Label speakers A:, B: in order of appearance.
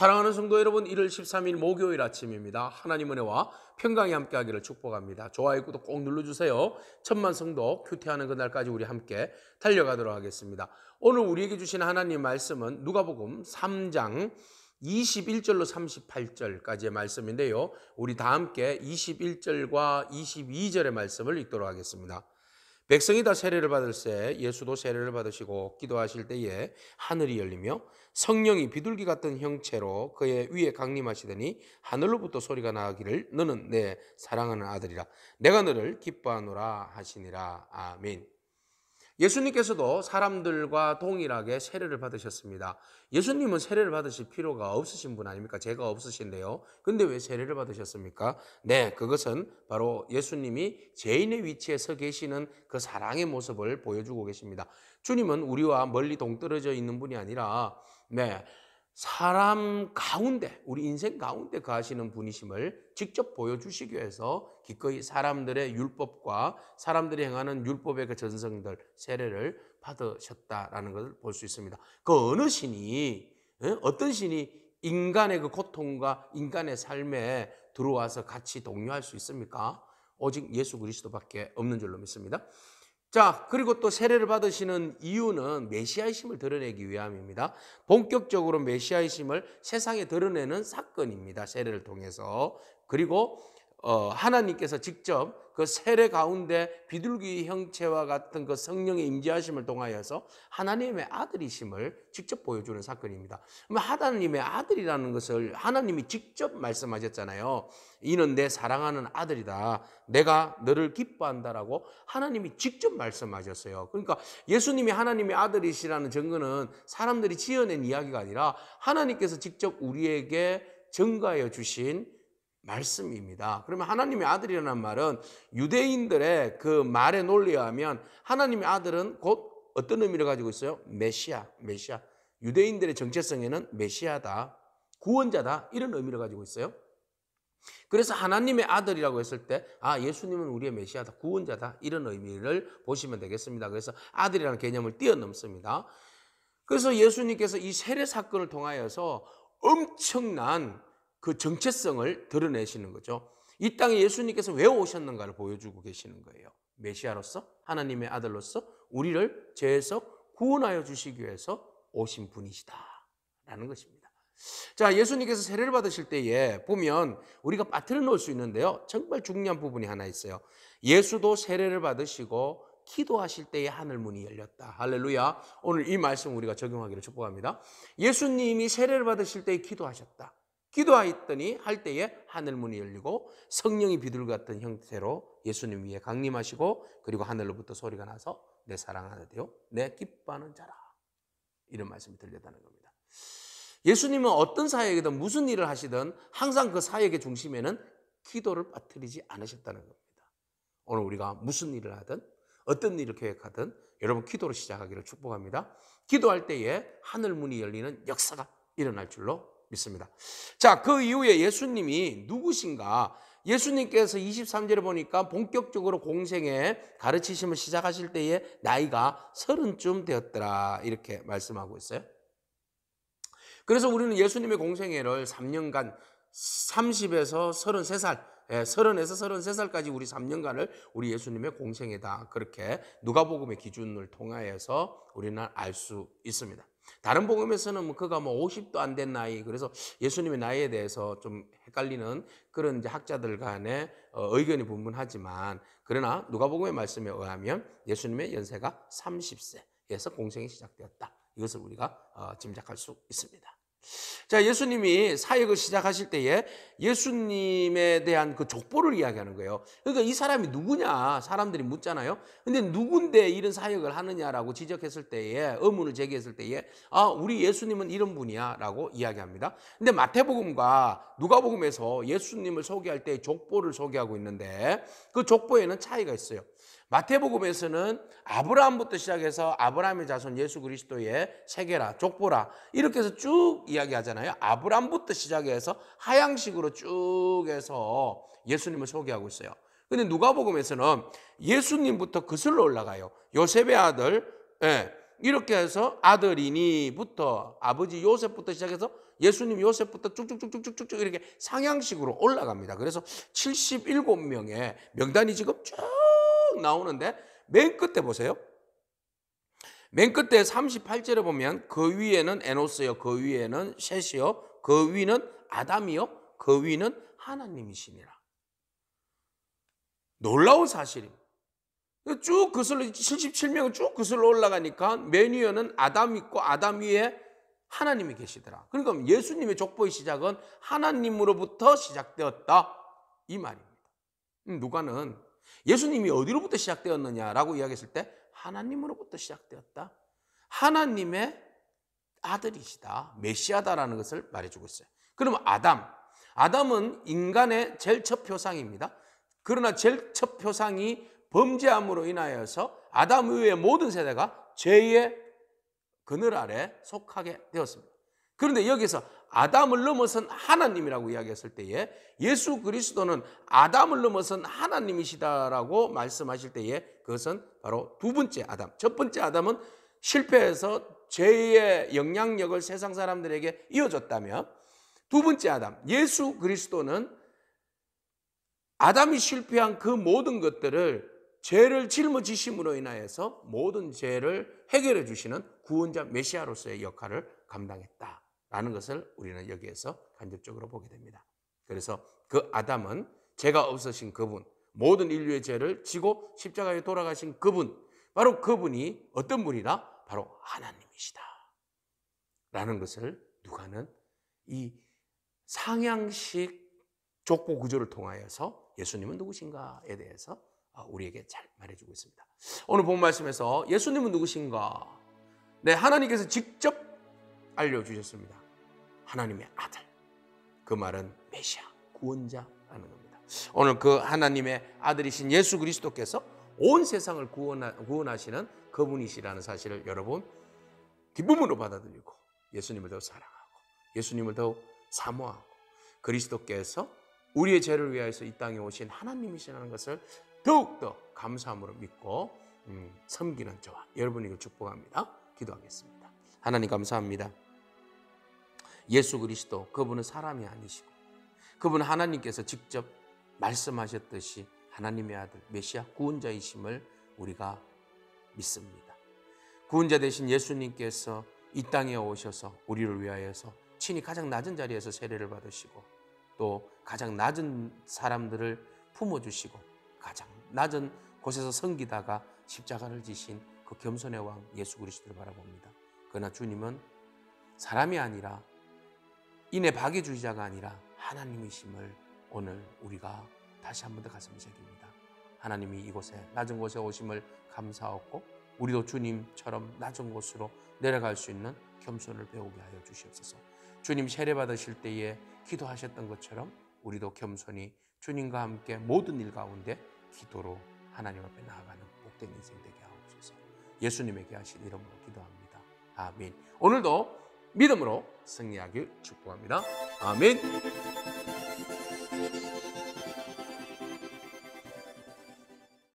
A: 사랑하는 성도 여러분, 1월 13일 목요일 아침입니다. 하나님 은혜와 평강이 함께하기를 축복합니다. 좋아요, 구독 꼭 눌러주세요. 천만 성도 큐티하는 그날까지 우리 함께 달려가도록 하겠습니다. 오늘 우리에게 주신 하나님 말씀은 누가복음 3장 21절로 38절까지의 말씀인데요. 우리 다 함께 21절과 22절의 말씀을 읽도록 하겠습니다. 백성이 다 세례를 받을 때 예수도 세례를 받으시고 기도하실 때에 하늘이 열리며 성령이 비둘기 같은 형체로 그의 위에 강림하시더니 하늘로부터 소리가 나기를 너는 내 사랑하는 아들이라 내가 너를 기뻐하노라 하시니라. 아멘. 예수님께서도 사람들과 동일하게 세례를 받으셨습니다. 예수님은 세례를 받으실 필요가 없으신 분 아닙니까? 죄가 없으신데요. 근데 왜 세례를 받으셨습니까? 네, 그것은 바로 예수님이 죄인의 위치에 서 계시는 그 사랑의 모습을 보여주고 계십니다. 주님은 우리와 멀리 동떨어져 있는 분이 아니라 사람 가운데, 우리 인생 가운데 거하시는 분이심을 직접 보여주시기 위해서 기꺼이 사람들의 율법과 사람들이 행하는 율법의 그 전성들 세례를 받으셨다라는 것을 볼 수 있습니다. 그 어느 신이, 어떤 신이 인간의 그 고통과 인간의 삶에 들어와서 같이 동요할 수 있습니까? 오직 예수 그리스도밖에 없는 줄로 믿습니다. 자, 그리고 또 세례를 받으시는 이유는 메시아이심을 드러내기 위함입니다. 본격적으로 메시아이심을 세상에 드러내는 사건입니다. 세례를 통해서. 그리고 하나님께서 직접 그 세례 가운데 비둘기 형체와 같은 그 성령의 임재하심을 통하여서 하나님의 아들이심을 직접 보여주는 사건입니다. 하나님의 아들이라는 것을 하나님이 직접 말씀하셨잖아요. 이는 내 사랑하는 아들이다. 내가 너를 기뻐한다라고 하나님이 직접 말씀하셨어요. 그러니까 예수님이 하나님의 아들이시라는 증거는 사람들이 지어낸 이야기가 아니라 하나님께서 직접 우리에게 증거하여 주신 말씀입니다. 그러면 하나님의 아들이라는 말은 유대인들의 그 말의 논리에 하면 하나님의 아들은 곧 어떤 의미를 가지고 있어요? 메시아. 유대인들의 정체성에는 메시아다, 구원자다, 이런 의미를 가지고 있어요. 그래서 하나님의 아들이라고 했을 때 예수님은 우리의 메시아다, 구원자다, 이런 의미를 보시면 되겠습니다. 그래서 아들이라는 개념을 뛰어넘습니다. 그래서 예수님께서 이 세례 사건을 통하여서 엄청난 그 정체성을 드러내시는 거죠. 이 땅에 예수님께서 왜 오셨는가를 보여주고 계시는 거예요. 메시아로서, 하나님의 아들로서 우리를 죄에서 구원하여 주시기 위해서 오신 분이시다라는 것입니다. 자, 예수님께서 세례를 받으실 때에 보면 우리가 빠뜨려 놓을 수 있는데요. 정말 중요한 부분이 하나 있어요. 예수도 세례를 받으시고 기도하실 때에 하늘문이 열렸다. 할렐루야. 오늘 이 말씀 우리가 적용하기를 축복합니다. 예수님이 세례를 받으실 때에 기도하셨다. 기도하였더니 할 때에 하늘문이 열리고 성령이 비둘기 같은 형태로 예수님 위에 강림하시고 그리고 하늘로부터 소리가 나서 내 사랑하는 아들이요 내 기뻐하는 자라, 이런 말씀이 들렸다는 겁니다. 예수님은 어떤 사역이든 무슨 일을 하시든 항상 그 사역의 중심에는 기도를 빠뜨리지 않으셨다는 겁니다. 오늘 우리가 무슨 일을 하든 어떤 일을 계획하든 여러분 기도로 시작하기를 축복합니다. 기도할 때에 하늘문이 열리는 역사가 일어날 줄로 믿습니다. 자, 그 이후에 예수님이 누구신가? 예수님께서 23절에 보니까 본격적으로 공생의 가르치심을 시작하실 때에 나이가 30쯤 되었더라, 이렇게 말씀하고 있어요. 그래서 우리는 예수님의 공생애를 3년간 30에서 33살, 30에서 33살까지 우리 3년간을 우리 예수님의 공생애다, 그렇게 누가복음의 기준을 통하여서 우리는 알 수 있습니다. 다른 복음에서는 그가 50도 안 된 나이, 그래서 예수님의 나이에 대해서 좀 헷갈리는 그런 이제 학자들 간의 의견이 분분하지만, 그러나 누가복음의 말씀에 의하면 예수님의 연세가 30세에서 공생이 시작되었다, 이것을 우리가 짐작할 수 있습니다. 자, 예수님이 사역을 시작하실 때에 예수님에 대한 그 족보를 이야기하는 거예요. 그러니까 이 사람이 누구냐 사람들이 묻잖아요. 근데 누군데 이런 사역을 하느냐라고 지적했을 때에, 의문을 제기했을 때에 우리 예수님은 이런 분이야 라고 이야기합니다. 근데 마태복음과 누가복음에서 예수님을 소개할 때 족보를 소개하고 있는데 그 족보에는 차이가 있어요. 마태복음에서는 아브라함부터 시작해서 아브라함의 자손 예수 그리스도의 세계라, 족보라, 이렇게 해서 쭉 이야기하잖아요. 아브라함부터 시작해서 하향식으로 쭉 해서 예수님을 소개하고 있어요. 근데 누가복음에서는 예수님부터 거슬러 올라가요. 요셉의 아들, 이렇게 해서 아들이니부터 아버지 요셉부터 시작해서 예수님 요셉부터 쭉쭉쭉쭉쭉쭉 이렇게 상향식으로 올라갑니다. 그래서 77명의 명단이 지금 쭉 나오는데 맨 끝에 보세요. 맨 끝에 38절에 보면 그 위에는 에노스요, 그 위에는 셋이요, 그 위는 아담이요, 그 위는 하나님이시니라. 놀라운 사실입니다. 쭉 그슬로 77명은 쭉 그슬로 올라가니까 맨 위에는 아담 있고 아담 위에 하나님이 계시더라. 그러니까 예수님의 족보의 시작은 하나님으로부터 시작되었다 이 말입니다. 누가는 예수님이 어디로부터 시작되었느냐라고 이야기했을 때 하나님으로부터 시작되었다. 하나님의 아들이시다. 메시아다라는 것을 말해주고 있어요. 그러면 아담은 인간의 제일 첫 표상입니다. 그러나 제일 첫 표상이 범죄함으로 인하여서 아담 이후의 모든 세대가 죄의 그늘 아래 속하게 되었습니다. 그런데 여기서 아담을 넘어선 하나님이라고 이야기했을 때에 예수 그리스도는 아담을 넘어선 하나님이시다라고 말씀하실 때에 그것은 바로 두 번째 아담. 첫 번째 아담은 실패해서 죄의 영향력을 세상 사람들에게 이어줬다면 두 번째 아담, 예수 그리스도는 아담이 실패한 그 모든 것들을 죄를 짊어지심으로 인하여서 모든 죄를 해결해 주시는 구원자 메시아로서의 역할을 감당했다라는 것을 우리는 여기에서 간접적으로 보게 됩니다. 그래서 그 아담은 죄가 없으신 그분, 모든 인류의 죄를 지고 십자가에 돌아가신 그분, 바로 그분이 어떤 분이다? 바로 하나님이시다 라는 것을 누가는 이 상향식 족보 구조를 통하여서 예수님은 누구신가에 대해서 우리에게 잘 말해주고 있습니다. 오늘 본 말씀에서 예수님은 누구신가? 네, 하나님께서 직접 알려주셨습니다. 하나님의 아들. 그 말은 메시아, 구원자라는 겁니다. 오늘 그 하나님의 아들이신 예수 그리스도께서 온 세상을 구원하시는 그분이시라는 사실을 여러분 기쁨으로 받아들이고 예수님을 더욱 사랑하고 예수님을 더욱 사모하고 그리스도께서 우리의 죄를 위하여서 이 땅에 오신 하나님이시라는 것을 더욱더 감사함으로 믿고 섬기는 저와 여러분에게 축복합니다. 기도하겠습니다. 하나님 감사합니다. 예수 그리스도 그분은 사람이 아니시고 그분은 하나님께서 직접 말씀하셨듯이 하나님의 아들 메시아 구원자이심을 우리가 믿습니다. 구원자 되신 예수님께서 이 땅에 오셔서 우리를 위하여서 친히 가장 낮은 자리에서 세례를 받으시고 또 가장 낮은 사람들을 품어주시고 가장 낮은 곳에서 섬기다가 십자가를 지신 그 겸손의 왕 예수 그리스도를 바라봅니다. 그러나 주님은 사람이 아니라 인의 박해주의자가 아니라 하나님이심을 오늘 우리가 다시 한 번 더 가슴 새깁니다. 하나님이 이곳에 낮은 곳에 오심을 감사하고 우리도 주님처럼 낮은 곳으로 내려갈 수 있는 겸손을 배우게 하여 주시옵소서. 주님 세례 받으실 때에 기도하셨던 것처럼 우리도 겸손히 주님과 함께 모든 일 가운데 기도로 하나님 앞에 나아가는 복된 인생 되게 하옵소서. 예수님에게 하신 이름으로 기도합니다. 아멘. 오늘도 믿음으로 승리하길 축복합니다. 아멘.